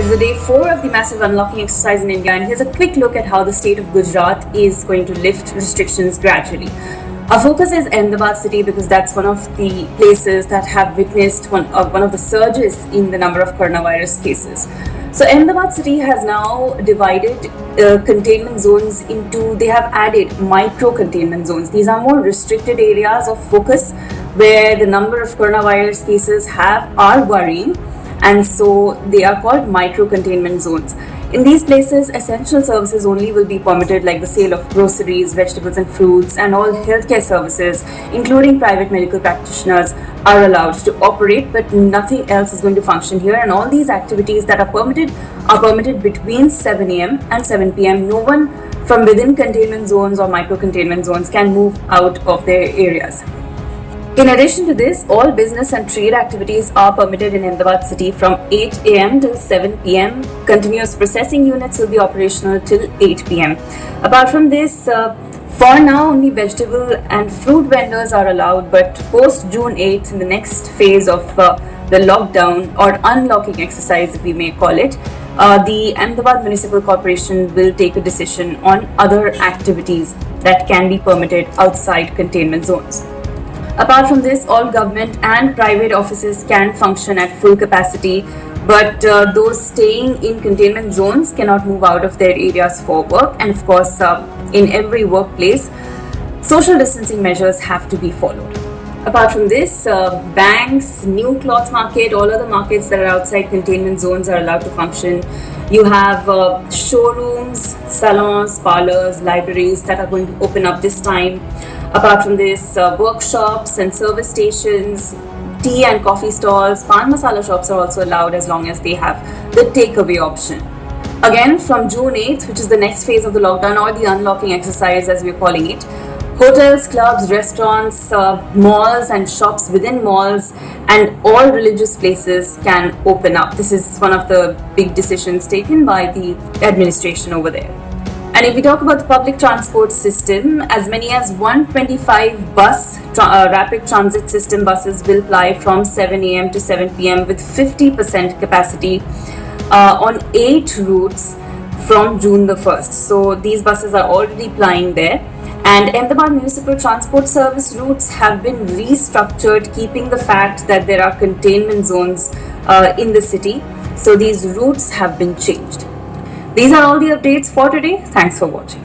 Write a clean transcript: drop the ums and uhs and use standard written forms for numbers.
is the day 4 of the massive unlocking exercise in India, and here's a quick look at how the state of Gujarat is going to lift restrictions gradually. Our focus is Ahmedabad city because that's one of the places that have witnessed one of the surges in the number of coronavirus cases. So Ahmedabad city has now divided containment zones into, they have added micro containment zones. These are more restricted areas of focus where the number of coronavirus cases are worrying, and so they are called micro containment zones. In these places, essential services only will be permitted, like the sale of groceries, vegetables and fruits, and all healthcare services, including private medical practitioners, are allowed to operate, but nothing else is going to function here. And all these activities that are permitted between 7 a.m. and 7 p.m. No one from within containment zones or micro containment zones can move out of their areas. In addition to this, all business and trade activities are permitted in Ahmedabad city from 8 a.m. till 7 p.m. Continuous processing units will be operational till 8 p.m. Apart from this, for now only vegetable and fruit vendors are allowed, but post June 8th, in the next phase of the lockdown or unlocking exercise, if we may call it, the Ahmedabad Municipal Corporation will take a decision on other activities that can be permitted outside containment zones. Apart from this, all government and private offices can function at full capacity, but those staying in containment zones cannot move out of their areas for work. And of course, in every workplace, social distancing measures have to be followed. Apart from this, banks, new cloth market, all other markets that are outside containment zones are allowed to function. You have showrooms, salons, parlors, libraries that are going to open up this time. Apart from this, workshops and service stations, tea and coffee stalls, pan masala shops are also allowed as long as they have the takeaway option. Again, from June 8th, which is the next phase of the lockdown or the unlocking exercise as we're calling it, hotels, clubs, restaurants, malls and shops within malls and all religious places can open up. This is one of the big decisions taken by the administration over there. And if we talk about the public transport system, as many as 125 rapid transit system buses will ply from 7 a.m. to 7 p.m. with 50% capacity on 8 routes from June the 1st. So these buses are already plying there. And Ahmedabad Municipal Transport Service routes have been restructured, keeping the fact that there are containment zones in the city. So these routes have been changed. These are all the updates for today. Thanks for watching.